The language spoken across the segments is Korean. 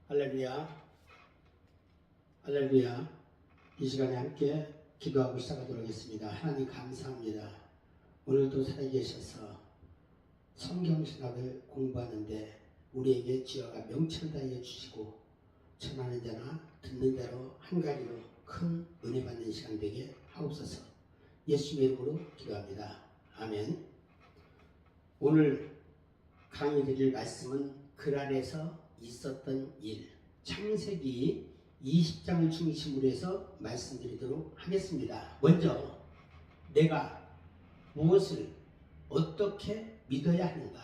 할렐루야, 할렐루야. 이 시간에 함께 기도하고 시작하도록 하겠습니다. 하나님 감사합니다. 오늘도 살아계셔서 성경신학을 공부하는데 우리에게 지어가 명철 다해 주시고 전하는 자나 듣는 자로 한 가지로 큰 은혜 받는 시간 되게 하옵소서. 예수의 이름으로 기도합니다. 아멘. 오늘 강의 드릴 말씀은 글 안에서 있었던 일, 창세기 20장을 중심으로 해서 말씀드리도록 하겠습니다. 먼저 내가 무엇을 어떻게 믿어야 하는가,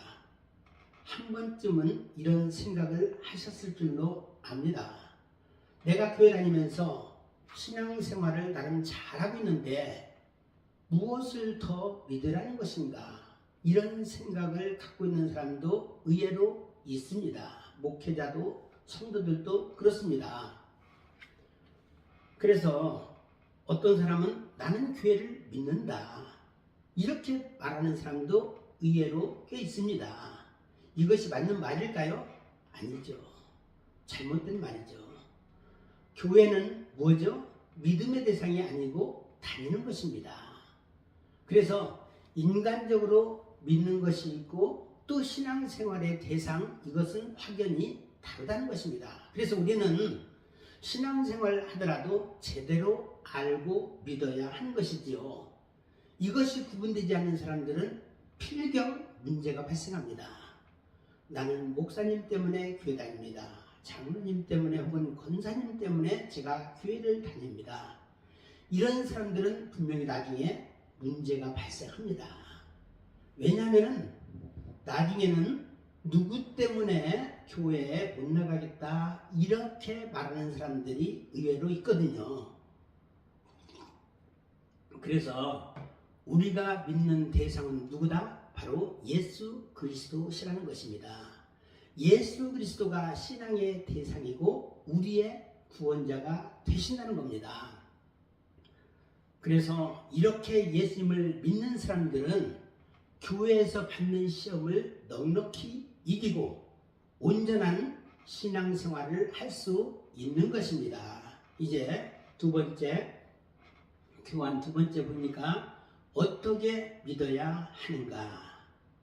한 번쯤은 이런 생각을 하셨을 줄로 압니다. 내가 교회 다니면서 신앙생활을 나름 잘하고 있는데 무엇을 더 믿으라는 것인가, 이런 생각을 갖고 있는 사람도 의외로 있습니다. 목회자도 성도들도 그렇습니다. 그래서 어떤 사람은 나는 교회를 믿는다, 이렇게 말하는 사람도 의외로 꽤 있습니다. 이것이 맞는 말일까요? 아니죠. 잘못된 말이죠. 교회는 뭐죠? 믿음의 대상이 아니고 다니는 것입니다. 그래서 인간적으로 믿는 것이 있고 또 신앙생활의 대상, 이것은 확연히 다르다는 것입니다. 그래서 우리는 신앙생활 하더라도 제대로 알고 믿어야 하는 것이지요. 이것이 구분되지 않는 사람들은 필경 문제가 발생합니다. 나는 목사님 때문에 교회 다닙니다. 장로님 때문에 혹은 권사님 때문에 제가 교회를 다닙니다. 이런 사람들은 분명히 나중에 문제가 발생합니다. 왜냐하면 나중에는 누구 때문에 교회에 못 나가겠다 이렇게 말하는 사람들이 의외로 있거든요. 그래서 우리가 믿는 대상은 누구다? 바로 예수 그리스도시라는 것입니다. 예수 그리스도가 신앙의 대상이고 우리의 구원자가 되신다는 겁니다. 그래서 이렇게 예수님을 믿는 사람들은 교회에서 받는 시험을 넉넉히 이기고 온전한 신앙생활을 할 수 있는 것입니다. 이제 두 번째, 교환 두 번째 보니까 어떻게 믿어야 하는가.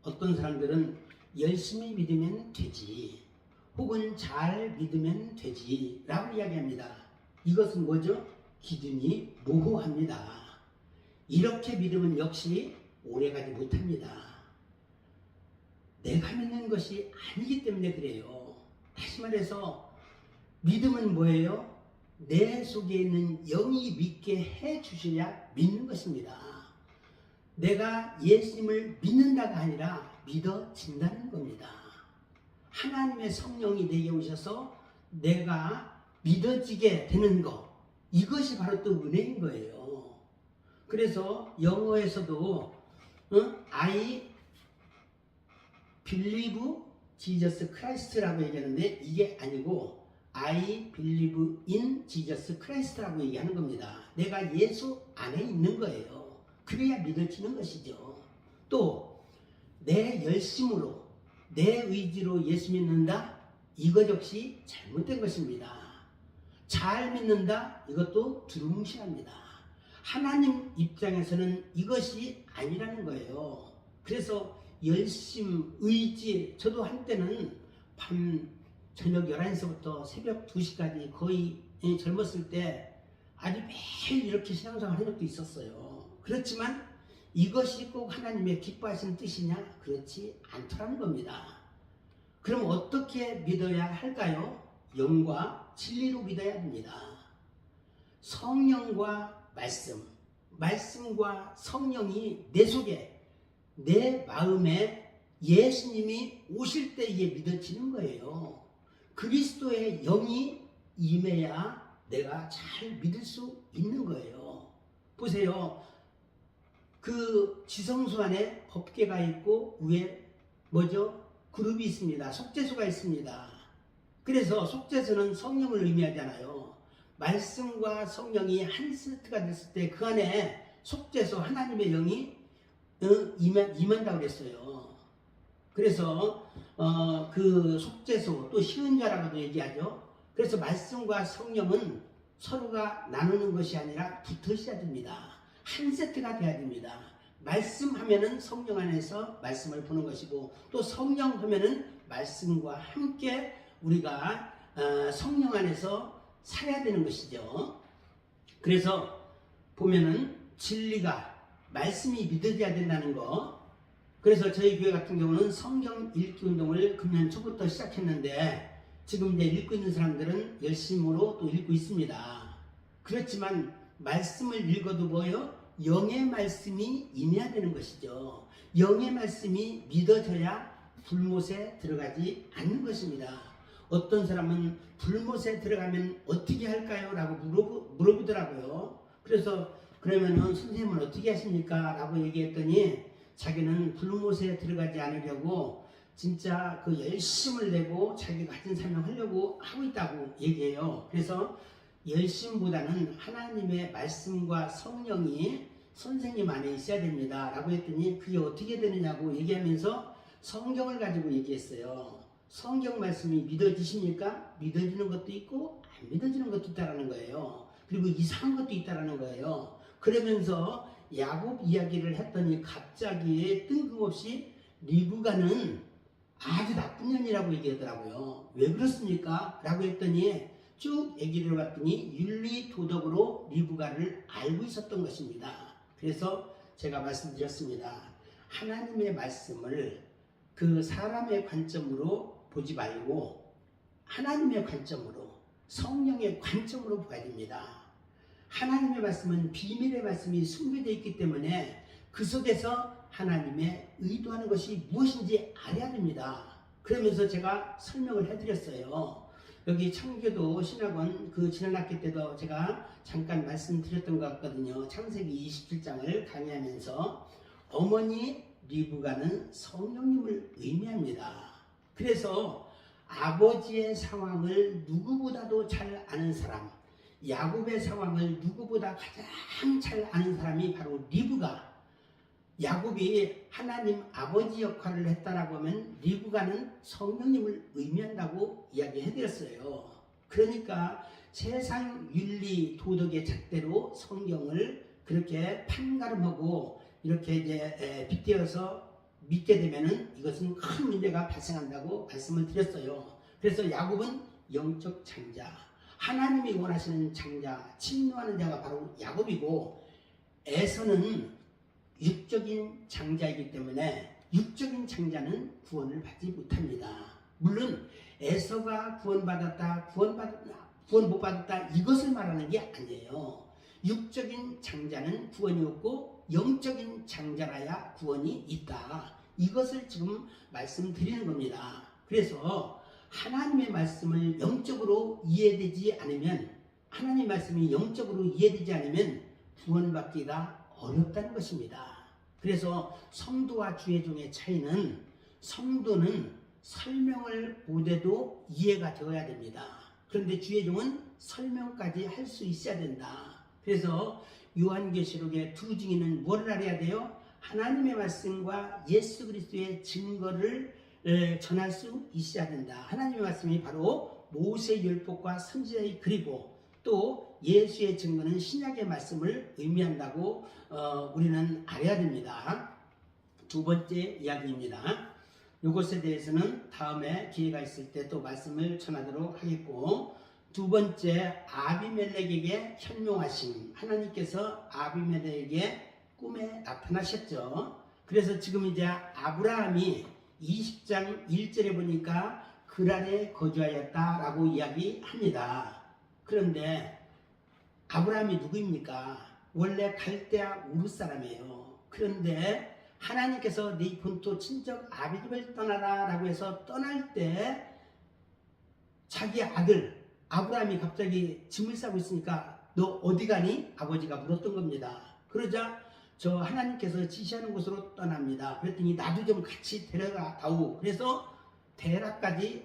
어떤 사람들은 열심히 믿으면 되지, 혹은 잘 믿으면 되지 라고 이야기합니다. 이것은 뭐죠? 기준이 모호합니다. 이렇게 믿으면 역시 오래가지 못합니다. 내가 믿는 것이 아니기 때문에 그래요. 다시 말해서 믿음은 뭐예요? 내 속에 있는 영이 믿게 해 주셔야 믿는 것입니다. 내가 예수님을 믿는다가 아니라 믿어진다는 겁니다. 하나님의 성령이 내게 오셔서 내가 믿어지게 되는 것, 이것이 바로 또 은혜인 거예요. 그래서 영어에서도 I believe Jesus Christ라고 얘기하는데 이게 아니고 I believe in Jesus Christ라고 얘기하는 겁니다. 내가 예수 안에 있는 거예요. 그래야 믿어지는 것이죠. 또 내 열심으로 내 의지로 예수 믿는다, 이것 역시 잘못된 것입니다. 잘 믿는다, 이것도 두루뭉실합니다. 하나님 입장에서는 이것이 아니라는 거예요. 그래서 열심, 의지, 저도 한때는 밤 저녁 11시부터 새벽 2시까지 거의 젊었을 때 아주 매일 이렇게 신앙생활 한 적도 있었어요. 그렇지만 이것이 꼭 하나님의 기뻐하시는 뜻이냐? 그렇지 않더라는 겁니다. 그럼 어떻게 믿어야 할까요? 영과 진리로 믿어야 합니다. 성령과 말씀, 말씀과 성령이 내 속에, 내 마음에 예수님이 오실 때에 믿어지는 거예요. 그리스도의 영이 임해야 내가 잘 믿을 수 있는 거예요. 보세요. 그 지성소 안에 법궤가 있고 위에 뭐죠? 그룹이 있습니다. 속죄소가 있습니다. 그래서 속죄소는 성령을 의미하잖아요. 말씀과 성령이 한 세트가 됐을 때 그 안에 속죄소, 하나님의 영이 임한다고 그랬어요. 그래서 그 속죄소, 또 시은자라고도 얘기하죠. 그래서 말씀과 성령은 서로가 나누는 것이 아니라 붙어 있어야 됩니다. 한 세트가 돼야 됩니다. 말씀하면은 성령 안에서 말씀을 보는 것이고, 또 성령 하면은 말씀과 함께 우리가 성령 안에서 살아야 되는 것이죠. 그래서 보면은 진리가 말씀이 믿어져야 된다는 거. 그래서 저희 교회 같은 경우는 성경 읽기 운동을 금년 초부터 시작했는데, 지금 이제 읽고 있는 사람들은 열심으로 또 읽고 있습니다. 그렇지만 말씀을 읽어도 뭐요? 영의 말씀이 임해야 되는 것이죠. 영의 말씀이 믿어져야 불못에 들어가지 않는 것입니다. 어떤 사람은 불못에 들어가면 어떻게 할까요? 라고 물어보더라고요. 그래서 그러면은 선생님은 어떻게 하십니까? 라고 얘기했더니 자기는 불못에 들어가지 않으려고 진짜 그 열심을 내고 자기가 가진 사명 하려고 하고 있다고 얘기해요. 그래서 열심보다는 하나님의 말씀과 성령이 선생님 안에 있어야 됩니다. 라고 했더니 그게 어떻게 되느냐고 얘기하면서 성경을 가지고 얘기했어요. 성경 말씀이 믿어지십니까? 믿어지는 것도 있고 안 믿어지는 것도 있다라는 거예요. 그리고 이상한 것도 있다라는 거예요. 그러면서 야곱 이야기를 했더니 갑자기 뜬금없이 리브가는 아주 나쁜 년이라고 얘기하더라고요. 왜 그렇습니까? 라고 했더니 쭉 얘기를 해봤더니 윤리 도덕으로 리브가를 알고 있었던 것입니다. 그래서 제가 말씀드렸습니다. 하나님의 말씀을 그 사람의 관점으로 보지 말고 하나님의 관점으로, 성령의 관점으로 봐야 됩니다. 하나님의 말씀은 비밀의 말씀이 숨겨져 있기 때문에 그 속에서 하나님의 의도하는 것이 무엇인지 알아야 됩니다. 그러면서 제가 설명을 해드렸어요. 여기 청교도 신학원 그 지난 학기 때도 제가 잠깐 말씀드렸던 것 같거든요. 창세기 27장을 강의하면서 어머니 리브가는 성령님을 의미합니다. 그래서 아버지의 상황을 누구보다도 잘 아는 사람, 야곱의 상황을 누구보다 가장 잘 아는 사람이 바로 리브가. 야곱이 하나님 아버지 역할을 했다라고 하면 리브가는 성령님을 의미한다고 이야기해드렸어요. 그러니까 세상 윤리 도덕의 잣대로 성경을 그렇게 판가름하고 이렇게 이제 빗대어서 믿게 되면은 이것은 큰 문제가 발생한다고 말씀을 드렸어요. 그래서 야곱은 영적 장자, 하나님이 원하시는 장자, 침노하는 자가 바로 야곱이고, 에서는 육적인 장자이기 때문에 육적인 장자는 구원을 받지 못합니다. 물론 에서가 구원 못 받았다 이것을 말하는 게 아니에요. 육적인 장자는 구원이 없고 영적인 장자라야 구원이 있다. 이것을 지금 말씀드리는 겁니다. 그래서 하나님의 말씀을 영적으로 이해되지 않으면, 하나님의 말씀이 영적으로 이해되지 않으면 구원받기가 어렵다는 것입니다. 그래서 성도와 주의종의 차이는, 성도는 설명을 못해도 이해가 되어야 됩니다. 그런데 주의종은 설명까지 할 수 있어야 된다. 그래서 요한계시록의 두 증인은 뭐를 알아야 돼요? 하나님의 말씀과 예수 그리스도의 증거를 전할 수 있어야 된다. 하나님의 말씀이 바로 모세의 율법과 선지자의 글이고, 또 예수의 증거는 신약의 말씀을 의미한다고 우리는 알아야 됩니다. 두 번째 이야기입니다. 이것에 대해서는 다음에 기회가 있을 때 또 말씀을 전하도록 하겠고, 두 번째, 아비멜렉에게 현명하심. 하나님께서 아비멜렉에게 꿈에 나타나셨죠. 그래서 지금 이제 아브라함이 20장 1절에 보니까 그랄에 거주하였다라고 이야기합니다. 그런데 아브라함이 누구입니까? 원래 갈대아 우르 사람이에요. 그런데 하나님께서 네 본토 친척 아비집을 떠나라 라고 해서 떠날 때 자기 아들 아브라함이 갑자기 짐을 싸고 있으니까 너 어디 가니? 아버지가 물었던 겁니다. 그러자 저 하나님께서 지시하는 곳으로 떠납니다. 그랬더니 나도 좀 같이 데려가 다오. 그래서 데라까지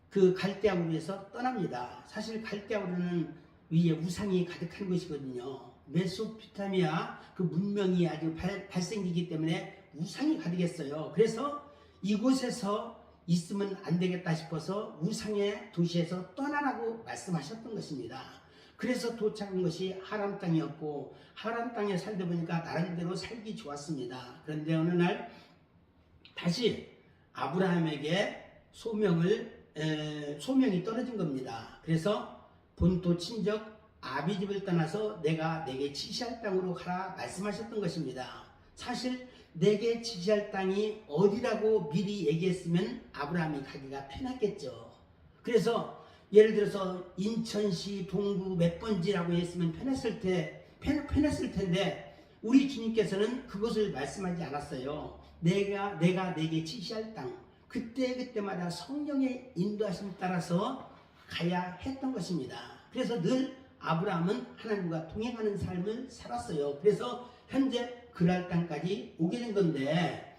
그 갈대아 우르에서 떠납니다. 사실 갈대아 우르는 위에 우상이 가득한 것이거든요. 메소포타미아 그 문명이 아주 발생기기 때문에 우상이 가득했어요. 그래서 이곳에서 있으면 안 되겠다 싶어서 우상의 도시에서 떠나라고 말씀하셨던 것입니다. 그래서 도착한 것이 하람 땅이었고 하람 땅에 살다 보니까 나름대로 살기 좋았습니다. 그런데 어느 날 다시 아브라함에게 소명이 떨어진 겁니다. 그래서 본토 친척 아비집을 떠나서 내가 내게 지시할 땅으로 가라 말씀하셨던 것입니다. 사실 내게 지시할 땅이 어디라고 미리 얘기했으면 아브라함이 가기가 편했겠죠. 그래서 예를 들어서 인천시 동구 몇 번지라고 했으면 편했을 텐데 우리 주님께서는 그것을 말씀하지 않았어요. 내가 내게 지시할 땅, 그때마다 성령의 인도하심 따라서 가야 했던 것입니다. 그래서 늘 아브라함은 하나님과 동행하는 삶을 살았어요. 그래서 현재 그랄 땅까지 오게 된 건데,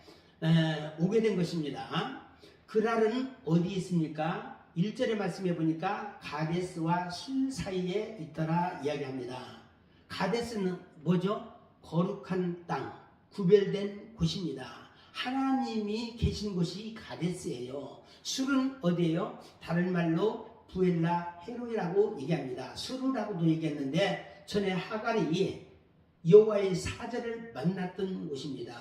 오게 된 것입니다. 그랄은 어디 있습니까? 1절의 말씀해 보니까 가데스와 술 사이에 있더라 이야기합니다. 가데스는 뭐죠? 거룩한 땅, 구별된 곳입니다. 하나님이 계신 곳이 가데스예요. 술은 어디예요? 다른 말로 부엘라 헤로이라고 얘기합니다. 수르라고도 얘기했는데 전에 하갈이 여호와의 사자를 만났던 곳입니다.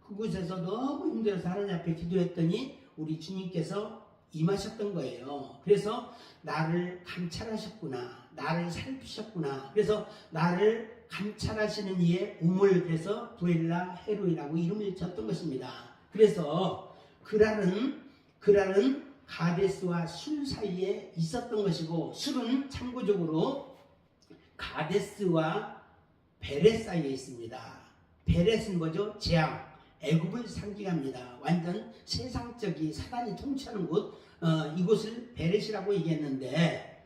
그곳에서 너무 힘들어서 하나님 앞에 기도했더니 우리 주님께서 임하셨던 거예요. 그래서 나를 감찰하셨구나, 나를 살피셨구나. 그래서 나를 감찰하시는 이의 우물, 그래서 부엘라 헤로이라고 이름을 졌던 것입니다. 그래서 그랄은 가데스와 술 사이에 있었던 것이고, 술은 참고적으로 가데스와 베렛 사이에 있습니다. 베렛은 뭐죠? 재앙, 애굽을 상징합니다. 완전 세상적인 사단이 통치하는 곳, 이곳을 베렛이라고 얘기했는데,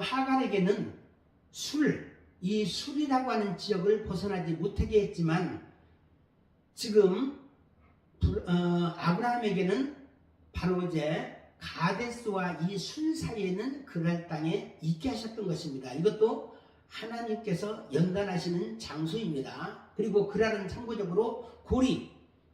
하갈에게는 이 술이라고 하는 지역을 벗어나지 못하게 했지만, 지금 아브라함에게는 바로 이제 가데스와 이 술 사이에는 그랄 땅에 있게 하셨던 것입니다. 이것도 하나님께서 연단하시는 장소입니다. 그리고 그랄은 참고적으로 고리,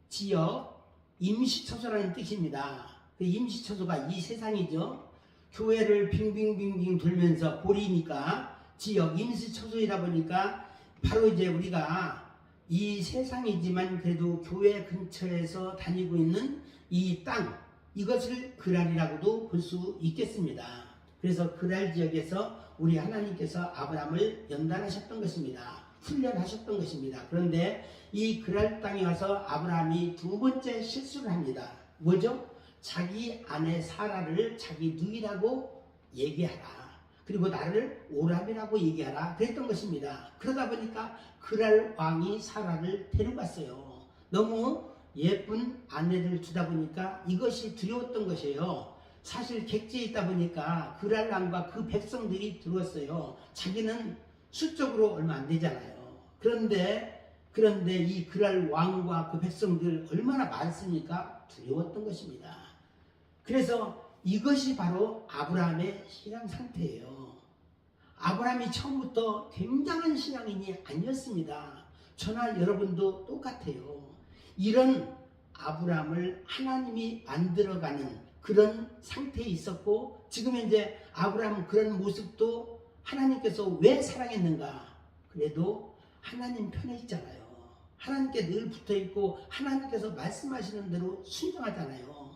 지역, 임시처소라는 뜻입니다. 그 임시처소가 이 세상이죠. 교회를 빙빙빙빙 돌면서 고리니까 지역, 임시처소이다 보니까 바로 이제 우리가 이 세상이지만 그래도 교회 근처에서 다니고 있는 이 땅, 이것을 그랄이라고도 볼 수 있겠습니다. 그래서 그랄 지역에서 우리 하나님께서 아브라함을 연단하셨던 것입니다. 훈련하셨던 것입니다. 그런데 이 그랄 땅에 와서 아브라함이 두 번째 실수를 합니다. 뭐죠? 자기 아내 사라를 자기 누이라고 얘기하라. 그리고 나를 오람이라고 얘기하라 그랬던 것입니다. 그러다 보니까 그랄 왕이 사라를 데려갔어요. 너무 예쁜 아내를 두다 보니까 이것이 두려웠던 것이에요. 사실 객지에 있다 보니까 그랄 왕과 그 백성들이 들어왔어요. 자기는 수적으로 얼마 안 되잖아요. 그런데 이 그랄 왕과 그 백성들 얼마나 많습니까? 두려웠던 것입니다. 그래서 이것이 바로 아브라함의 신앙 상태예요. 아브라함이 처음부터 굉장한 신앙인이 아니었습니다. 저나 여러분도 똑같아요. 이런 아브라함을 하나님이 만들어가는 그런 상태에 있었고, 지금 현재 아브라함 그런 모습도 하나님께서 왜 사랑했는가? 그래도 하나님 편에 있잖아요. 하나님께 늘 붙어있고 하나님께서 말씀하시는 대로 순종하잖아요.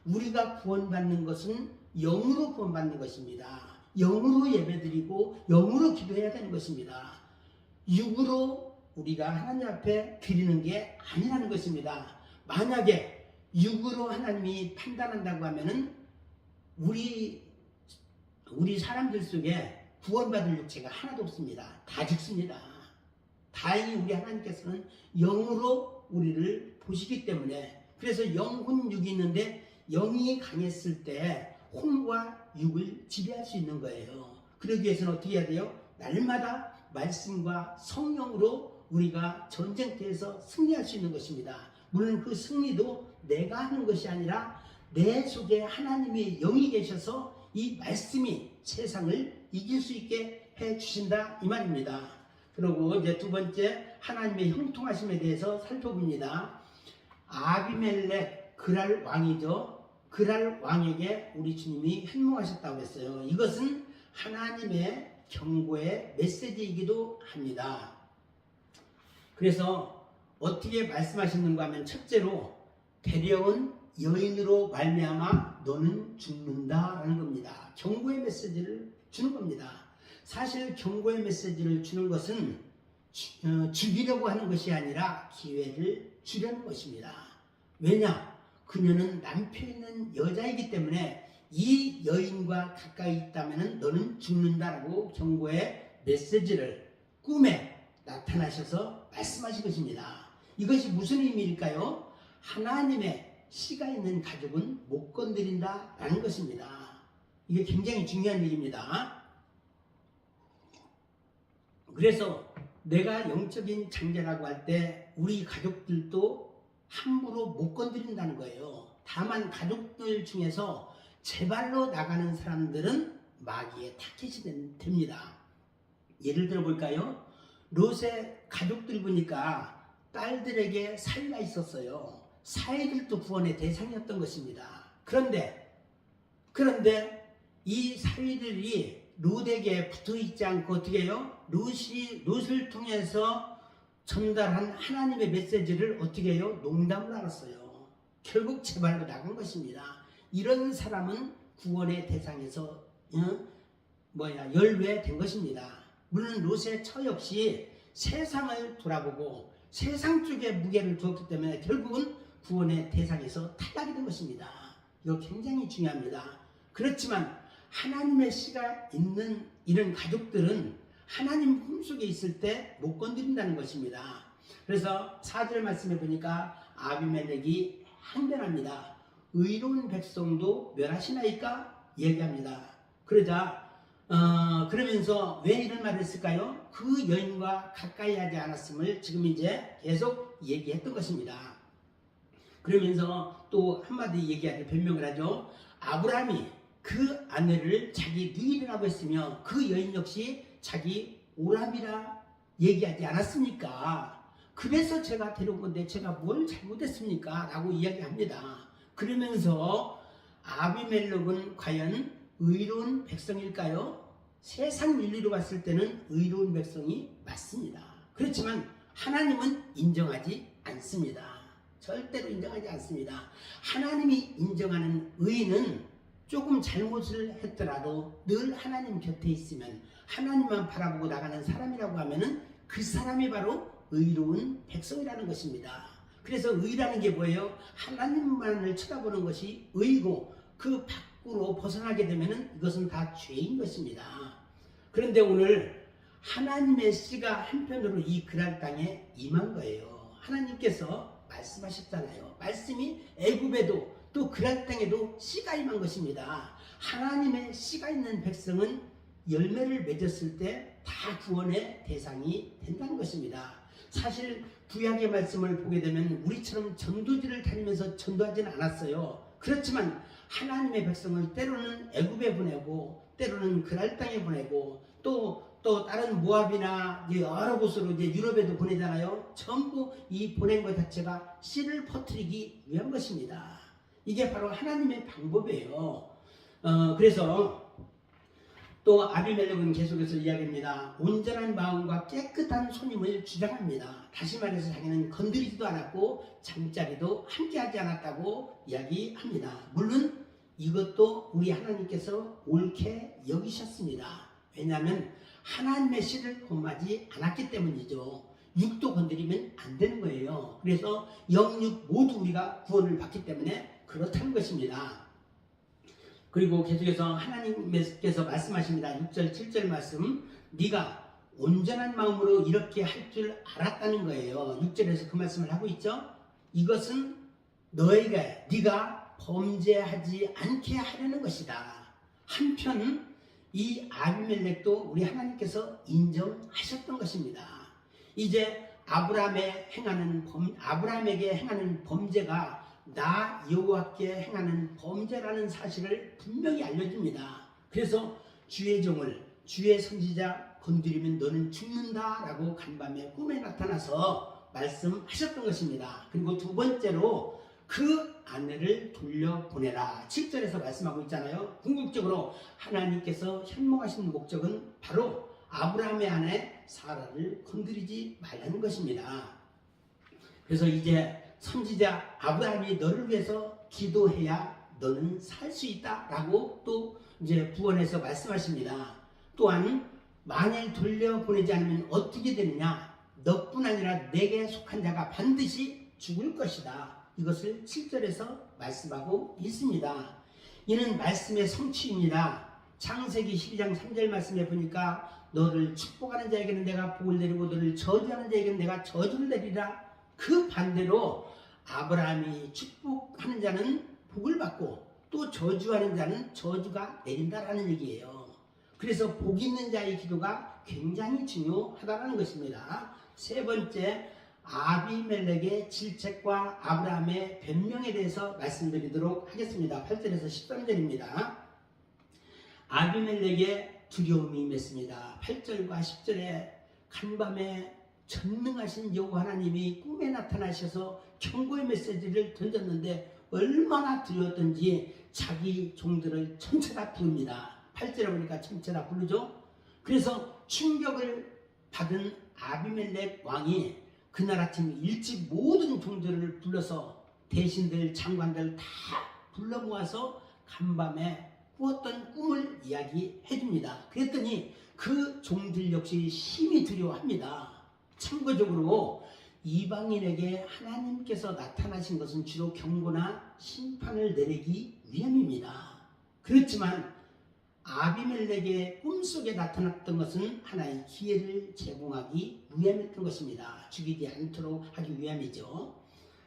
우리가 구원받는 것은 영으로 구원받는 것입니다. 영으로 예배드리고 영으로 기도해야 되는 것입니다. 육으로 우리가 하나님 앞에 드리는 게 아니라는 것입니다. 만약에 육으로 하나님이 판단한다고 하면은 우리 사람들 속에 구원받을 육체가 하나도 없습니다. 다 죽습니다. 다행히 우리 하나님께서는 영으로 우리를 보시기 때문에, 그래서 영혼 육이 있는데 영이 강했을 때 혼과 육을 지배할 수 있는 거예요. 그러기 위해서는 어떻게 해야 돼요? 날마다 말씀과 성령으로 우리가 전쟁터에서 승리할 수 있는 것입니다. 물론 그 승리도 내가 하는 것이 아니라 내 속에 하나님의 영이 계셔서 이 말씀이 세상을 이길 수 있게 해 주신다 이 말입니다. 그리고 이제 두 번째, 하나님의 형통하심에 대해서 살펴봅니다. 아비멜렉 그랄 왕이죠. 그랄 왕에게 우리 주님이 현몽하셨다고 했어요. 이것은 하나님의 경고의 메시지이기도 합니다. 그래서 어떻게 말씀하시는가 하면 첫째로 데려온 여인으로 말미암아 너는 죽는다라는 겁니다. 경고의 메시지를 주는 겁니다. 사실 경고의 메시지를 주는 것은 죽이려고 하는 것이 아니라 기회를 주려는 것입니다. 왜냐? 그녀는 남편 있는 여자이기 때문에 이 여인과 가까이 있다면 너는 죽는다라고 경고의 메시지를 꿈에 나타나셔서 말씀하신 것입니다. 이것이 무슨 의미일까요? 하나님의 씨가 있는 가족은 못 건드린다라는 것입니다. 이게 굉장히 중요한 얘기입니다. 그래서 내가 영적인 장자라고 할 때 우리 가족들도 함부로 못 건드린다는 거예요. 다만 가족들 중에서 제발로 나가는 사람들은 마귀의 타겟이 됩니다. 예를 들어 볼까요? 롯의 가족들 보니까 딸들에게 사위가 있었어요. 사위들도 구원의 대상이었던 것입니다. 그런데 이 사위들이 롯에게 붙어 있지 않고 어떻게 해요? 롯을 통해서 전달한 하나님의 메시지를 어떻게 해요? 농담을 알았어요. 결국 제발로 나간 것입니다. 이런 사람은 구원의 대상에서 열외된 것입니다. 물론 롯의 처 역시 세상을 돌아보고 세상 쪽에 무게를 두었기 때문에 결국은 구원의 대상에서 탈락이 된 것입니다. 이거 굉장히 중요합니다. 그렇지만 하나님의 씨가 있는 이런 가족들은 하나님 품속에 있을 때 못 건드린다는 것입니다. 그래서 4절 말씀해 보니까 아비멜렉이 항변합니다. 의로운 백성도 멸하시나이까? 얘기합니다. 그러면서 왜 이런 말을 했을까요? 그 여인과 가까이 하지 않았음을 지금 이제 계속 얘기했던 것입니다. 그러면서 또 한마디 얘기하죠. 변명을 하죠. 아브라함이 그 아내를 자기 누이라고 했으며 그 여인 역시 자기 오람이라 얘기하지 않았습니까? 그래서 제가 데려온 건데 제가 뭘 잘못했습니까? 라고 이야기합니다. 그러면서 아비멜렉은 과연 의로운 백성일까요? 세상 윤리로 봤을 때는 의로운 백성이 맞습니다. 그렇지만 하나님은 인정하지 않습니다. 절대로 인정하지 않습니다. 하나님이 인정하는 의인은 조금 잘못을 했더라도 늘 하나님 곁에 있으면 하나님만 바라보고 나가는 사람이라고 하면은 그 사람이 바로 의로운 백성이라는 것입니다. 그래서 의라는 게 뭐예요? 하나님만을 쳐다보는 것이 의고 그 밖으로 벗어나게 되면은 이것은 다 죄인 것입니다. 그런데 오늘 하나님의 씨가 한편으로 이 그랄 땅에 임한 거예요. 하나님께서 말씀하셨잖아요. 말씀이 애굽에도 또 그랄 땅에도 씨가 임한 것입니다. 하나님의 씨가 있는 백성은 열매를 맺었을 때 다 구원의 대상이 된다는 것입니다. 사실 구약의 말씀을 보게 되면 우리처럼 전도지를 다니면서 전도하지는 않았어요. 그렇지만 하나님의 백성을 때로는 애굽에 보내고 때로는 그랄 땅에 보내고 또 다른 모압이나 여러 곳으로 유럽에도 보내잖아요. 전부 이 보낸 것 자체가 씨를 퍼뜨리기 위한 것입니다. 이게 바로 하나님의 방법이에요. 그래서 또 아비멜렉은 계속해서 이야기합니다. 온전한 마음과 깨끗한 손님을 주장합니다. 다시 말해서 자기는 건드리지도 않았고 잠자리도 함께하지 않았다고 이야기합니다. 물론 이것도 우리 하나님께서 옳게 여기셨습니다. 왜냐하면 하나님의 씨를 범하지 않았기 때문이죠. 육도 건드리면 안 되는 거예요. 그래서 영육 모두 우리가 구원을 받기 때문에 그렇다는 것입니다. 그리고 계속해서 하나님께서 말씀하십니다. 6절 7절 말씀, 네가 온전한 마음으로 이렇게 할 줄 알았다는 거예요. 6절에서 그 말씀을 하고 있죠. 이것은 네가 범죄하지 않게 하려는 것이다. 한편 이 아비멜렉도 우리 하나님께서 인정하셨던 것입니다. 이제 아브라함에게 행하는 범죄가 나 여호와께 행하는 범죄라는 사실을 분명히 알려줍니다. 그래서 주의 종을 주의 선지자 건드리면 너는 죽는다라고 간밤에 꿈에 나타나서 말씀하셨던 것입니다. 그리고 두 번째로 그 아내를 돌려보내라. 7절에서 말씀하고 있잖아요. 궁극적으로 하나님께서 현몽하신 목적은 바로 아브라함의 아내 사라를 건드리지 말라는 것입니다. 그래서 이제 선지자 아브라함이 너를 위해서 기도해야 너는 살 수 있다라고 또 이제 부언해서 말씀하십니다. 또한 만일 돌려보내지 않으면 어떻게 되느냐? 너뿐 아니라 내게 속한 자가 반드시 죽을 것이다. 이것을 7절에서 말씀하고 있습니다. 이는 말씀의 성취입니다. 창세기 12장 3절 말씀에 보니까 너를 축복하는 자에게는 내가 복을 내리고 너를 저주하는 자에게는 내가 저주를 내리라. 그 반대로 아브라함이 축복하는 자는 복을 받고 또 저주하는 자는 저주가 내린다라는 얘기예요. 그래서 복 있는 자의 기도가 굉장히 중요하다는 것입니다. 세 번째, 아비멜렉의 질책과 아브라함의 변명에 대해서 말씀드리도록 하겠습니다. 8절에서 13절입니다. 아비멜렉의 두려움이 임했습니다. 8절과 10절에 간밤에 전능하신 여호와 하나님이 꿈에 나타나셔서 경고의 메시지를 던졌는데 얼마나 두려웠던지 자기 종들을 전체 다 부릅니다. 8절에 보니까 전체 다 부르죠. 그래서 충격을 받은 아비멜렉 왕이 그날 아침 일찍 모든 종들을 불러서 대신들 장관들 다 불러 모아서 간밤에 꾸었던 꿈을 이야기해 줍니다. 그랬더니 그 종들 역시 심히 두려워합니다. 참고적으로 이방인에게 하나님께서 나타나신 것은 주로 경고나 심판을 내리기 위함입니다. 그렇지만 아비멜렉의 꿈속에 나타났던 것은 하나의 기회를 제공하기 위함이었던 것입니다. 죽이지 않도록 하기 위함이죠.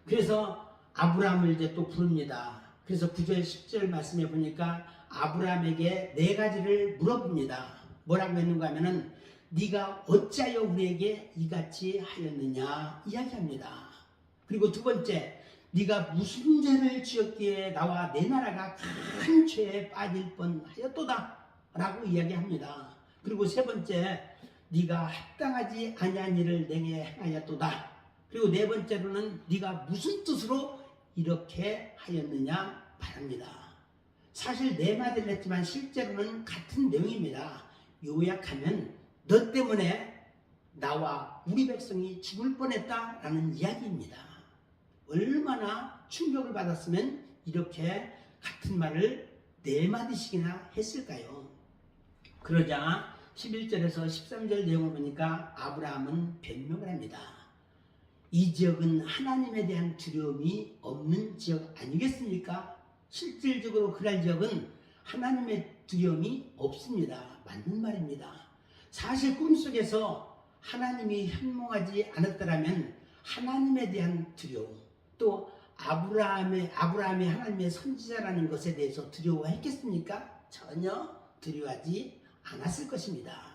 그래서 아브라함을 이제 또 부릅니다. 그래서 9절 10절 말씀해 보니까 아브라함에게 네 가지를 물어봅니다. 뭐라고 했는가 하면은 네가 어찌하여 우리에게 이같이 하였느냐 이야기합니다. 그리고 두 번째, 네가 무슨 죄를 지었기에 나와 내 나라가 큰 죄에 빠질 뻔하였도다 라고 이야기합니다. 그리고 세 번째, 네가 합당하지 아니한 일을 내게 행하였도다. 그리고 네 번째로는 네가 무슨 뜻으로 이렇게 하였느냐 말합니다. 사실 네 마디를 했지만 실제로는 같은 내용입니다. 요약하면 너 때문에 나와 우리 백성이 죽을 뻔했다라는 이야기입니다. 얼마나 충격을 받았으면 이렇게 같은 말을 네 마디씩이나 했을까요? 그러자 11절에서 13절 내용을 보니까 아브라함은 변명을 합니다. 이 지역은 하나님에 대한 두려움이 없는 지역 아니겠습니까? 실질적으로 그럴 지역은 하나님의 두려움이 없습니다. 맞는 말입니다. 사실 꿈속에서 하나님이 현몽하지 않았더라면 하나님에 대한 두려움, 또 아브라함이 하나님의 선지자라는 것에 대해서 두려워했겠습니까? 전혀 두려워하지 않았을 것입니다.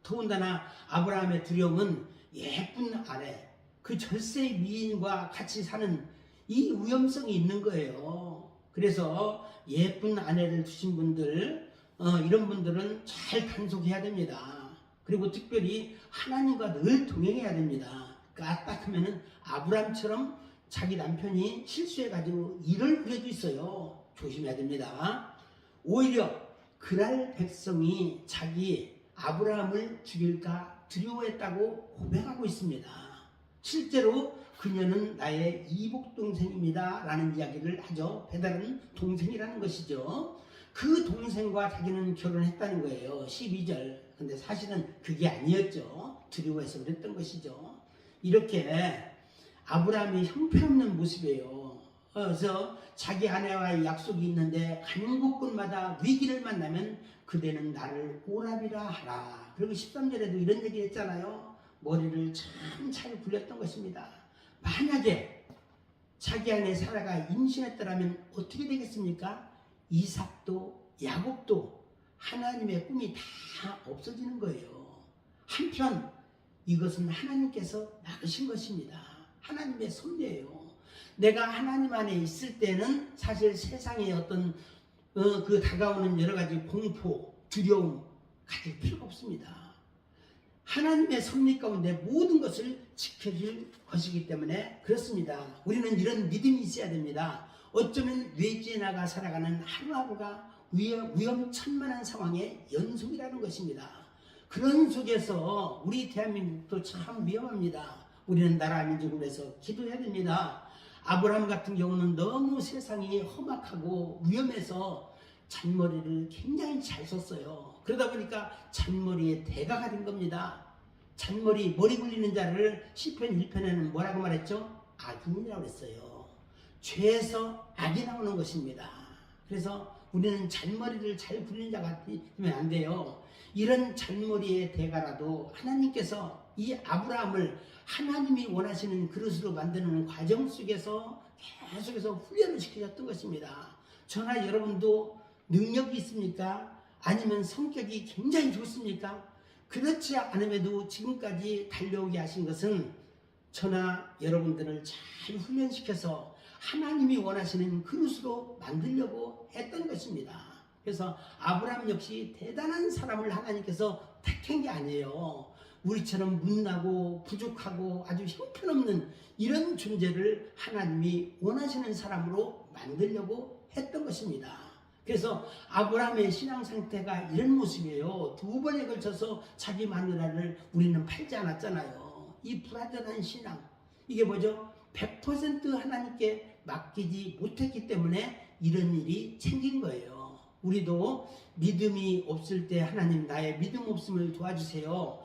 더군다나 아브라함의 두려움은 예쁜 아내, 그 절세의 미인과 같이 사는 이 위험성이 있는 거예요. 그래서 예쁜 아내를 두신 분들, 이런 분들은 잘 단속해야 됩니다. 그리고 특별히 하나님과 늘 동행해야 됩니다. 까딱하면은 아브라함처럼 자기 남편이 실수해가지고 일을 그래도 있어요. 조심해야 됩니다. 오히려 그랄 백성이 자기 아브라함을 죽일까 두려워했다고 고백하고 있습니다. 실제로 그녀는 나의 이복동생입니다 라는 이야기를 하죠. 배달은 동생이라는 것이죠. 그 동생과 자기는 결혼했다는 거예요. 12절. 근데 사실은 그게 아니었죠. 두려워해서 그랬던 것이죠. 이렇게 아브라함이 형편없는 모습이에요. 그래서 자기 아내와의 약속이 있는데 가는 곳곳마다 위기를 만나면 그대는 나를 오라비라 하라. 그리고 13절에도 이런 얘기 했잖아요. 머리를 참 잘 굴렸던 것입니다. 만약에 자기 아내 사라가 임신했더라면 어떻게 되겠습니까? 이삭도 야곱도 하나님의 꿈이 다 없어지는 거예요. 한편 이것은 하나님께서 막으신 것입니다. 하나님의 섭리예요. 내가 하나님 안에 있을 때는 사실 세상의 어떤 그 다가오는 여러 가지 공포, 두려움 가질 필요가 없습니다. 하나님의 섭리 가운데 모든 것을 지켜줄 것이기 때문에 그렇습니다. 우리는 이런 믿음이 있어야 됩니다. 어쩌면 외지에 나가 살아가는 하루하루가 위험천만한 상황의 연속이라는 것입니다. 그런 속에서 우리 대한민국도 참 위험합니다. 우리는 나라 민족을 위해서 기도해야 됩니다. 아브라함 같은 경우는 너무 세상이 험악하고 위험해서 잔머리를 굉장히 잘 썼어요. 그러다 보니까 잔머리에 대가가 된 겁니다. 잔머리, 머리 굴리는 자를 시편 1편에는 뭐라고 말했죠? 악인이라고 했어요. 죄에서 악이 나오는 것입니다. 그래서 우리는 잔머리를 잘 굴리는 자가 되면 안 돼요. 이런 잔머리의 대가라도 하나님께서 이 아브라함을 하나님이 원하시는 그릇으로 만드는 과정 속에서 계속해서 훈련을 시키셨던 것입니다. 저나 여러분도 능력이 있습니까? 아니면 성격이 굉장히 좋습니까? 그렇지 않음에도 지금까지 달려오게 하신 것은 저나 여러분들을 잘 훈련시켜서 하나님이 원하시는 그릇으로 만들려고 했던 것입니다. 그래서 아브라함 역시 대단한 사람을 하나님께서 택한 게 아니에요. 우리처럼 못나고 부족하고 아주 형편없는 이런 존재를 하나님이 원하시는 사람으로 만들려고 했던 것입니다. 그래서 아브라함의 신앙 상태가 이런 모습이에요. 2번에 걸쳐서 자기 마누라를 우리는 팔지 않았잖아요. 이 불완전한 신앙, 이게 뭐죠? 100% 하나님께 맡기지 못했기 때문에 이런 일이 생긴 거예요. 우리도 믿음이 없을 때 하나님 나의 믿음 없음을 도와주세요.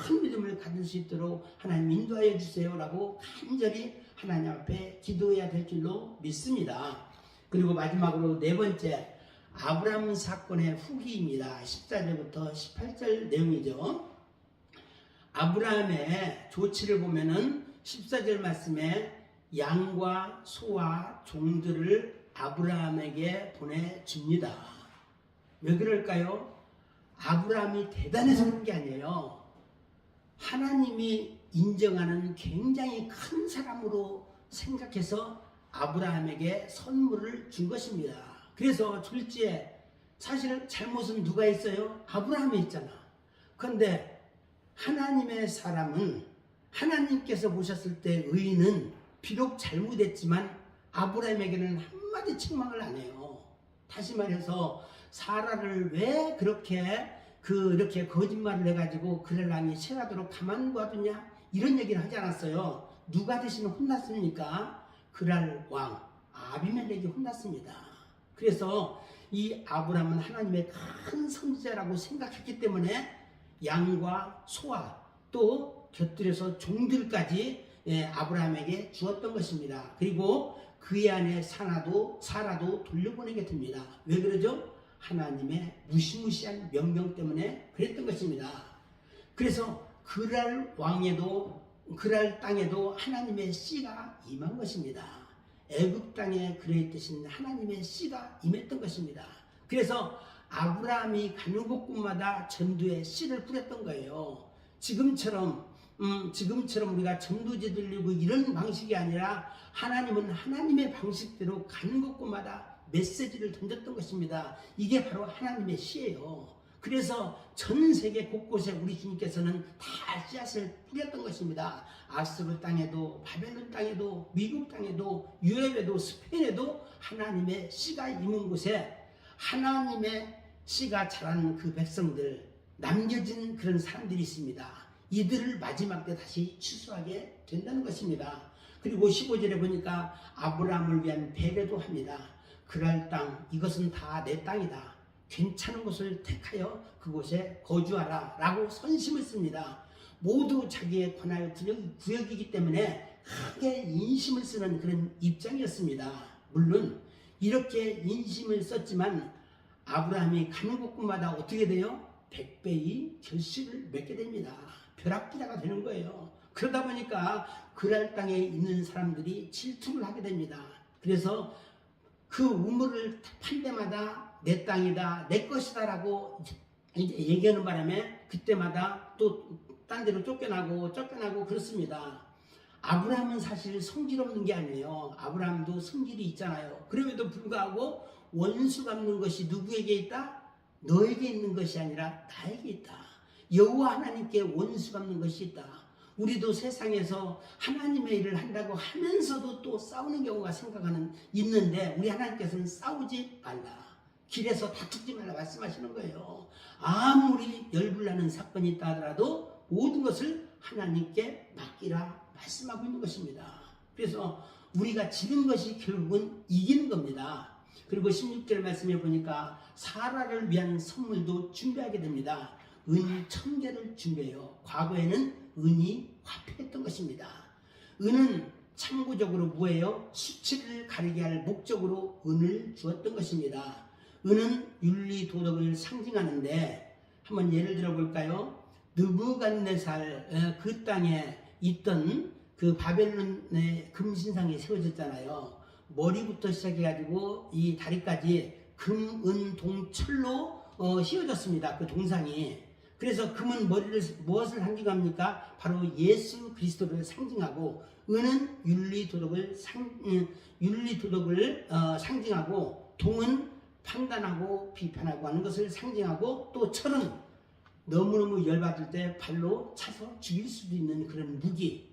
큰 믿음을 가질 수 있도록 하나님 인도하여 주세요 라고 간절히 하나님 앞에 기도해야 될 줄로 믿습니다. 그리고 마지막으로 4번째, 아브라함 사건의 후기입니다. 14절부터 18절 내용이죠. 아브라함의 조치를 보면은 14절 말씀에 양과 소와 종들을 아브라함에게 보내줍니다. 왜 그럴까요? 아브라함이 대단해서 그런 게 아니에요. 하나님이 인정하는 굉장히 큰 사람으로 생각해서 아브라함에게 선물을 준 것입니다. 그래서 둘째, 사실 잘못은 누가 했어요? 아브라함이 했잖아. 그런데 하나님의 사람은 하나님께서 보셨을 때 의인은 비록 잘못했지만 아브라함에게는 한마디 책망을 안 해요. 다시 말해서 사라를 왜 이렇게 거짓말을 해가지고 그럴라니 세가도록 가만 놔두냐? 이런 얘기를 하지 않았어요. 누가 대신 혼났습니까? 그랄 왕 아비멜렉이 혼났습니다. 그래서 이 아브라함은 하나님의 큰 선지자라고 생각했기 때문에 양과 소와 또 곁들여서 종들까지 아브라함에게 주었던 것입니다. 그리고 그의 아내 사라도 돌려보내게 됩니다. 왜 그러죠? 하나님의 무시무시한 명령 때문에 그랬던 것입니다. 그래서 그랄 땅에도 하나님의 씨가 임한 것입니다. 애굽 땅에 그랬듯이 하나님의 씨가 임했던 것입니다. 그래서 아브라함이 가는 곳곳마다 전도의 씨를 뿌렸던 거예요. 지금처럼 우리가 전도지 들리고 이런 방식이 아니라 하나님은 하나님의 방식대로 가는 곳곳마다 메시지를 던졌던 것입니다. 이게 바로 하나님의 씨예요. 그래서 전 세계 곳곳에 우리 주님께서는 다 씨앗을 뿌렸던 것입니다. 아수르 땅에도 바벨론 땅에도 미국 땅에도 유럽에도 스페인에도 하나님의 씨가 임은 곳에 하나님의 씨가 자란 그 백성들, 남겨진 그런 사람들이 있습니다. 이들을 마지막 때 다시 추수하게 된다는 것입니다. 그리고 15절에 보니까 아브라함을 위한 배려도 합니다. 그랄 땅, 이것은 다 내 땅이다. 괜찮은 곳을 택하여 그곳에 거주하라 라고 선심을 씁니다. 모두 자기의 관할 구역이기 때문에 크게 인심을 쓰는 그런 입장이었습니다. 물론 이렇게 인심을 썼지만 아브라함이 가는 곳곳마다 어떻게 돼요? 100배의 결실을 맺게 됩니다. 벼락부자가 되는 거예요. 그러다 보니까 그랄 땅에 있는 사람들이 질투를 하게 됩니다. 그래서 그 우물을 판 데마다 내 땅이다, 내 것이다 라고 이제 얘기하는 바람에 그때마다 또 딴 데로 쫓겨나고 그렇습니다. 아브라함은 사실 성질 없는 게 아니에요. 아브라함도 성질이 있잖아요. 그럼에도 불구하고 원수 갚는 것이 누구에게 있다? 너에게 있는 것이 아니라 나에게 있다. 여호와 하나님께 원수가 없는 것이 있다. 우리도 세상에서 하나님의 일을 한다고 하면서도 또 싸우는 경우가 있는데 우리 하나님께서는 싸우지 말라. 길에서 다투지 말라 말씀하시는 거예요. 아무리 열불나는 사건이 있다 하더라도 모든 것을 하나님께 맡기라 말씀하고 있는 것입니다. 그래서 우리가 지는 것이 결국은 이기는 겁니다. 그리고 16절 말씀해 보니까 사라를 위한 선물도 준비하게 됩니다. 은 1000개를 준비해요. 과거에는 은이 화폐였던 것입니다. 은은 참고적으로 뭐예요? 수치를 가리게 할 목적으로 은을 주었던 것입니다. 은은 윤리 도덕을 상징하는데 한번 예를 들어 볼까요? 느부갓네살 그 땅에 있던 그 바벨론의 금신상이 세워졌잖아요. 머리부터 시작해가지고 이 다리까지 금, 은, 동, 철로 씌워졌습니다. 그 동상이. 그래서 금은 머리를 무엇을 상징합니까? 바로 예수 그리스도를 상징하고, 은은 윤리 도덕을 상징하고, 동은 판단하고 비판하고 하는 것을 상징하고, 또 철은 너무너무 열받을 때 발로 차서 죽일 수도 있는 그런 무기.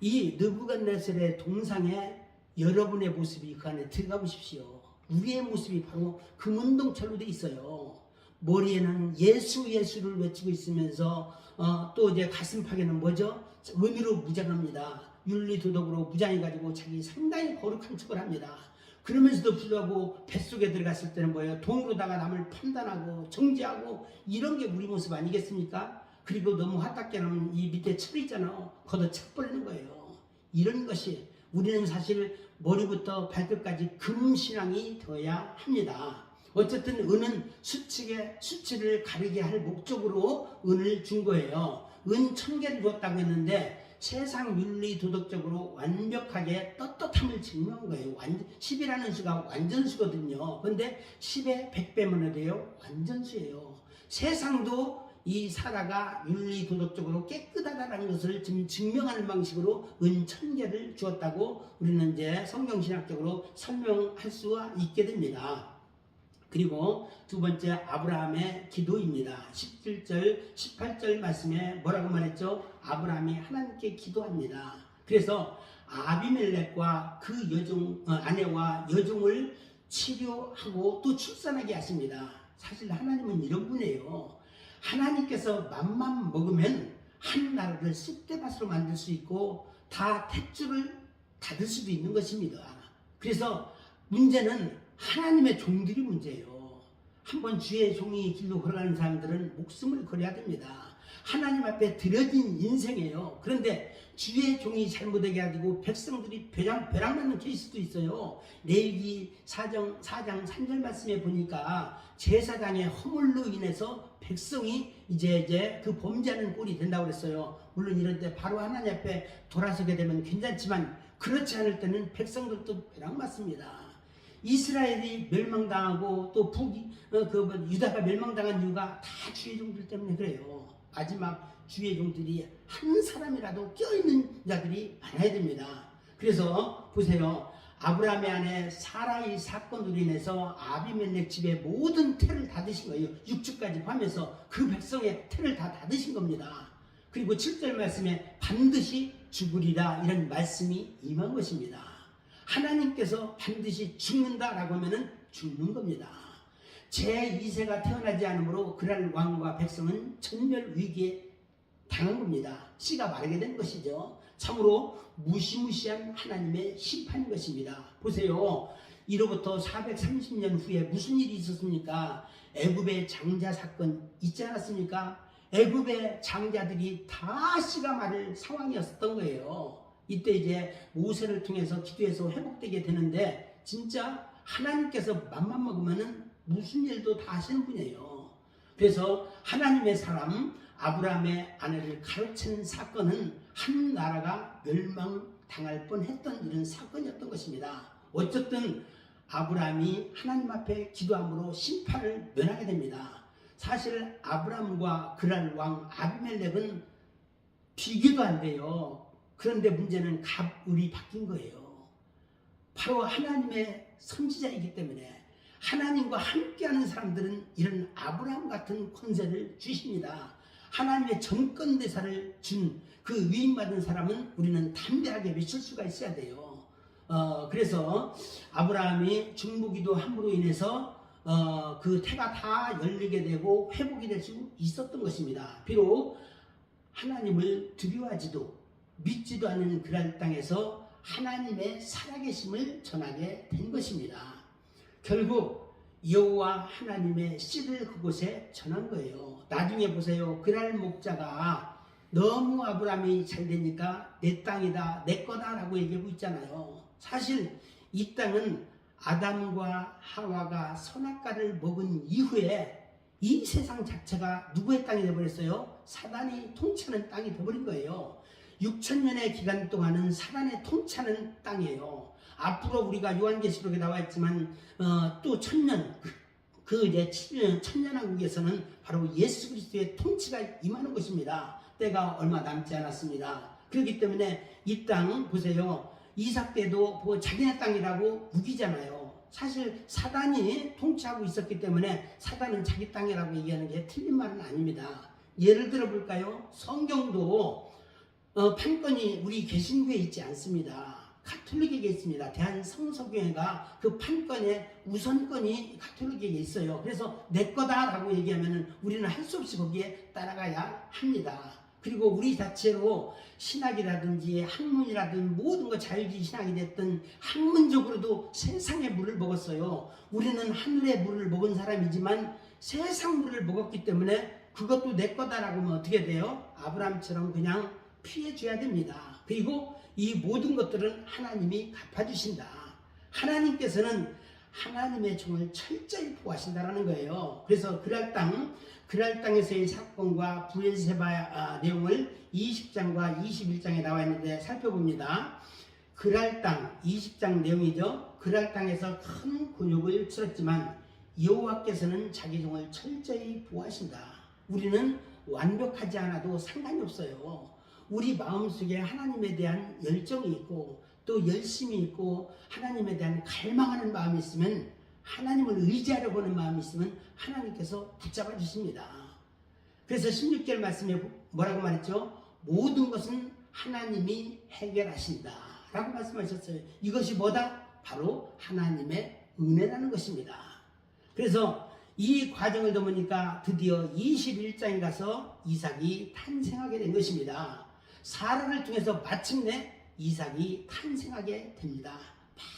이 느부갓네살의 동상에 여러분의 모습이 그 안에 들어가 보십시오. 우리의 모습이 바로 금은동철로 돼 있어요. 머리에는 예수를 외치고 있으면서 또 이제 가슴팍에는 뭐죠? 의미로 무장합니다. 윤리도덕으로 무장해가지고 자기 상당히 거룩한 척을 합니다. 그러면서도 불구하고 뱃속에 들어갔을 때는 뭐예요? 돈으로다가 남을 판단하고 정죄하고 이런 게 우리 모습 아니겠습니까? 그리고 너무 화딱게 나면 이 밑에 철 있잖아요. 걷어차 버리는 거예요. 이런 것이 우리는 사실 머리부터 발끝까지 금신앙이 되어야 합니다. 어쨌든 은은 수치를 가리게 할 목적으로 은을 준 거예요. 은 1000개를 줬다고 했는데 세상 윤리 도덕적으로 완벽하게 떳떳함을 증명한 거예요. 10이라는 수가 완전수거든요. 그런데 10에 100배만 해도요 완전수예요. 세상도 이 사라가 윤리 도덕적으로 깨끗하다는 것을 지금 증명하는 방식으로 은 1000개를 주었다고 우리는 이제 성경신학적으로 설명할 수가 있게 됩니다. 그리고 두 번째 아브라함의 기도입니다. 17절, 18절 말씀에 뭐라고 말했죠? 아브라함이 하나님께 기도합니다. 그래서 아비멜렉과 그 아내와 여종을 치료하고 또 출산하게 하십니다. 사실 하나님은 이런 분이에요. 하나님께서 맘만 먹으면 한 나라를 쑥대밭으로 만들 수 있고 다 탯줄을 닫을 수도 있는 것입니다. 그래서 문제는 하나님의 종들이 문제예요. 한번 주의 종이 길로 걸어가는 사람들은 목숨을 걸어야 됩니다. 하나님 앞에 드려진 인생이에요. 그런데 주의 종이 잘못하게 가지고 백성들이 벼락맞는 케이스도 있어요. 레위기 4장 3절 말씀에 보니까 제사장의 허물로 인해서 백성이 이제 그 범죄하는 꼴이 된다고 그랬어요. 물론 이럴 때 바로 하나님 앞에 돌아서게 되면 괜찮지만 그렇지 않을 때는 백성들도 벼락맞습니다. 이스라엘이 멸망당하고 또 유다가 멸망당한 이유가 다 주의 종들 때문에 그래요. 마지막 주의 종들이 한 사람이라도 껴있는 자들이 많아야 됩니다. 그래서 보세요. 아브라함의 아내 사라의 사건으로 인해서 아비멜렉 집의 모든 태를 닫으신 거예요. 6주까지 포함해서 그 백성의 태를 다 닫으신 겁니다. 그리고 7절 말씀에 반드시 죽으리라 이런 말씀이 임한 것입니다. 하나님께서 반드시 죽는다라고 하면은 죽는 겁니다. 제2세가 태어나지 않으므로 그날 왕과 백성은 전멸 위기에 당한 겁니다. 씨가 마르게 된 것이죠. 참으로 무시무시한 하나님의 심판인 것입니다. 보세요. 이로부터 430년 후에 무슨 일이 있었습니까? 애굽의 장자 사건 있지 않았습니까? 애굽의 장자들이 다 씨가 마를 상황이었던 거예요. 이때 이제 모세를 통해서 기도해서 회복되게 되는데 진짜 하나님께서 맘만 먹으면은 무슨 일도 다 하시는 분이에요. 그래서 하나님의 사람 아브라함의 아내를 가로챈 사건은 한 나라가 멸망당할 뻔했던 이런 사건이었던 것입니다. 어쨌든 아브라함이 하나님 앞에 기도함으로 심판을 면하게 됩니다. 사실 아브라함과 그랄 왕 아비멜렉은 비교도 안 돼요. 그런데 문제는 갑을이 바뀐 거예요. 바로 하나님의 선지자이기 때문에 하나님과 함께하는 사람들은 이런 아브라함 같은 권세를 주십니다. 하나님의 전권대사를 준 그 위임받은 사람은 우리는 담대하게 외칠 수가 있어야 돼요. 그래서 아브라함이 중보기도 함으로 인해서 그 태가 다 열리게 되고 회복이 될 수 있었던 것입니다. 비록 하나님을 두려워하지도 믿지도 않는 그랄 땅에서 하나님의 살아계심을 전하게 된 것입니다. 결국 여호와 하나님의 씨를 그곳에 전한 거예요. 나중에 보세요. 그랄 목자가 너무 아브라함이 잘 되니까 내 땅이다, 내 거다 라고 얘기하고 있잖아요. 사실 이 땅은 아담과 하와가 선악과를 먹은 이후에 이 세상 자체가 누구의 땅이 되어버렸어요? 사단이 통치하는 땅이 되어버린 거예요. 6천년의 기간 동안은 사단의 통치하는 땅이에요. 앞으로 우리가 요한계시록에 나와 있지만 또 천년, 그 이제 천년왕국에서는 바로 예수 그리스도의 통치가 임하는 것입니다. 때가 얼마 남지 않았습니다. 그렇기 때문에 이 땅 보세요. 이삭 때도 뭐 자기네 땅이라고 우기잖아요. 사실 사단이 통치하고 있었기 때문에 사단은 자기 땅이라고 얘기하는 게 틀린 말은 아닙니다. 예를 들어 볼까요? 성경도 판권이 우리 개신교에 있지 않습니다. 가톨릭에게 있습니다. 대한성서교회가 그 판권의 우선권이 가톨릭에게 있어요. 그래서 내 거다라고 얘기하면 우리는 할 수 없이 거기에 따라가야 합니다. 그리고 우리 자체로 신학이라든지 학문이라든지 모든 것 자유주의 신학이 됐든 학문적으로도 세상의 물을 먹었어요. 우리는 하늘의 물을 먹은 사람이지만 세상 물을 먹었기 때문에 그것도 내 거다라고 하면 어떻게 돼요? 아브라함처럼 그냥 피해줘야 됩니다. 그리고 이 모든 것들은 하나님이 갚아주신다. 하나님께서는 하나님의 종을 철저히 보호하신다는 거예요. 그래서 그랄 땅에서의 사건과 브엘세바 내용을 20장과 21장에 나와 있는데 살펴봅니다. 그랄 땅 20장 내용이죠. 그랄 땅에서 큰 곤욕을 치렀지만 여호와께서는 자기 종을 철저히 보호하신다. 우리는 완벽하지 않아도 상관이 없어요. 우리 마음속에 하나님에 대한 열정이 있고 또 열심이 있고 하나님에 대한 갈망하는 마음이 있으면, 하나님을 의지하려고 하는 마음이 있으면 하나님께서 붙잡아 주십니다. 그래서 16절 말씀에 뭐라고 말했죠? 모든 것은 하나님이 해결하신다 라고 말씀하셨어요. 이것이 뭐다? 바로 하나님의 은혜라는 것입니다. 그래서 이 과정을 넘으니까 드디어 21장에 가서 이삭이 탄생하게 된 것입니다. 사라를 통해서 마침내 이삭이 탄생하게 됩니다.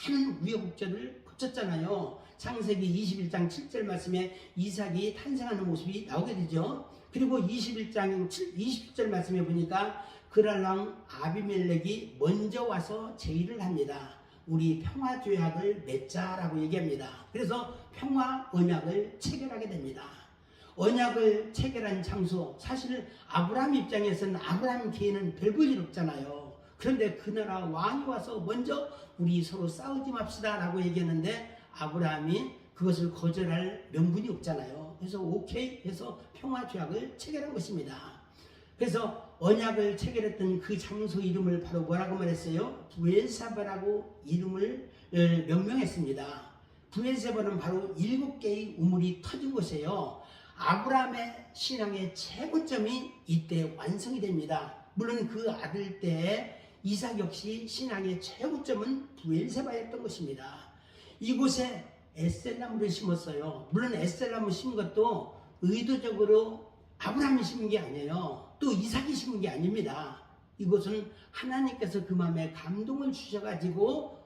많은 우여곡절을 거쳤잖아요. 창세기 21장 7절 말씀에 이삭이 탄생하는 모습이 나오게 되죠. 그리고 21장 20절 말씀에 보니까 그랄 왕 아비멜렉이 먼저 와서 제의를 합니다. 우리 평화조약을 맺자라고 얘기합니다. 그래서 평화 언약을 체결하게 됩니다. 언약을 체결한 장소, 사실 아브라함 입장에서는 아브라함 개인은 별 볼 일 없잖아요. 그런데 그 나라 왕이 와서 먼저 우리 서로 싸우지 맙시다 라고 얘기했는데 아브라함이 그것을 거절할 명분이 없잖아요. 그래서 오케이 해서 평화조약을 체결한 것입니다. 그래서 언약을 체결했던 그 장소 이름을 바로 뭐라고 말했어요? 브엘사바라고 이름을 명명했습니다. 브엘사바는 바로 7개의 우물이 터진 곳이에요. 아브라함의 신앙의 최고점이 이때 완성이 됩니다. 물론 그 아들 때 이삭 역시 신앙의 최고점은 브엘세바였던 것입니다. 이곳에 에셀나무를 심었어요. 물론 에셀나무 심은 것도 의도적으로 아브라함이 심은 게 아니에요. 또 이삭이 심은 게 아닙니다. 이곳은 하나님께서 그 마음에 감동을 주셔가지고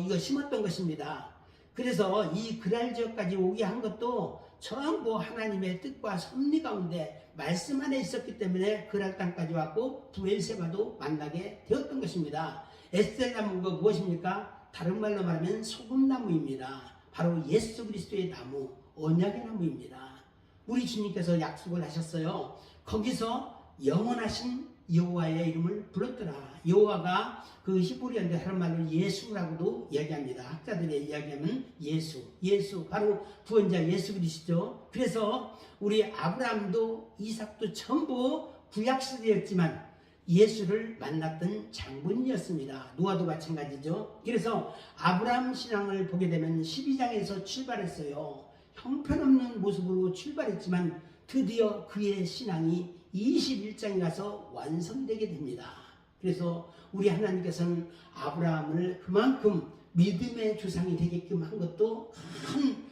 이거 심었던 것입니다. 그래서 이 그랄 지역까지 오게 한 것도 전부 하나님의 뜻과 섭리 가운데 말씀 안에 있었기 때문에 그랄 땅까지 왔고 브엘세바도 만나게 되었던 것입니다. 에셀나무가 무엇입니까? 다른 말로 말하면 소금나무입니다. 바로 예수 그리스도의 나무, 언약의 나무입니다. 우리 주님께서 약속을 하셨어요. 거기서 영원하신 여호와의 이름을 불렀더라. 여호와가 그 히브리어인데 하는 말로 예수라고도 이야기합니다. 학자들의 이야기하면 예수 바로 구원자 예수 그리스도. 그래서 우리 아브라함도 이삭도 전부 구약시대였지만 예수를 만났던 장본인이었습니다. 노아도 마찬가지죠. 그래서 아브라함 신앙을 보게 되면 12장에서 출발했어요. 형편없는 모습으로 출발했지만 드디어 그의 신앙이 21장에 가서 완성되게 됩니다. 그래서 우리 하나님께서는 아브라함을 그만큼 믿음의 조상이 되게끔 한 것도 큰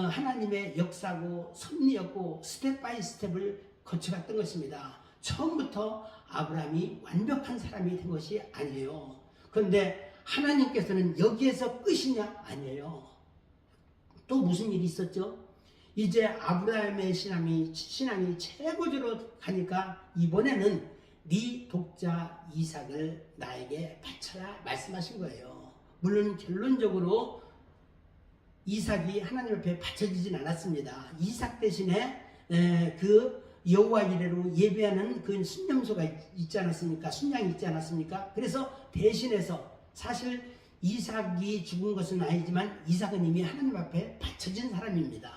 하나님의 역사고 섭리였고 스텝 바이 스텝을 거쳐갔던 것입니다. 처음부터 아브라함이 완벽한 사람이 된 것이 아니에요. 그런데 하나님께서는 여기에서 끝이냐? 아니에요. 또 무슨 일이 있었죠? 이제 아브라함의 신앙이 최고조로 가니까 이번에는 네 독자 이삭을 나에게 바쳐라 말씀하신 거예요. 물론 결론적으로 이삭이 하나님 앞에 바쳐지진 않았습니다. 이삭 대신에 그 여호와 이레로 예배하는 그 순념소가 있지 않았습니까? 순양이 있지 않았습니까? 그래서 대신해서 사실 이삭이 죽은 것은 아니지만 이삭은 이미 하나님 앞에 바쳐진 사람입니다.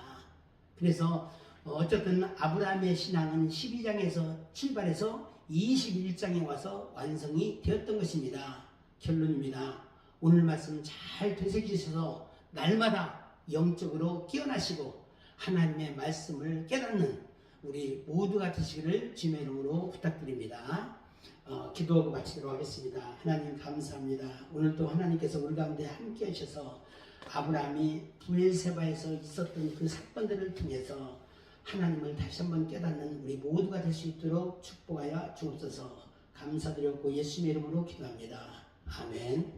그래서 어쨌든 아브라함의 신앙은 12장에서 출발해서 21장에 와서 완성이 되었던 것입니다. 결론입니다. 오늘 말씀 잘 되새기셔서 날마다 영적으로 깨어나시고 하나님의 말씀을 깨닫는 우리 모두가 되시기를 주님의 이름으로 부탁드립니다. 기도하고 마치도록 하겠습니다. 하나님 감사합니다. 오늘도 하나님께서 우리 가운데 함께 하셔서 아브라함이 브엘세바에서 있었던 그 사건들을 통해서 하나님을 다시 한번 깨닫는 우리 모두가 될 수 있도록 축복하여 주옵소서. 감사드렸고 예수님의 이름으로 기도합니다. 아멘.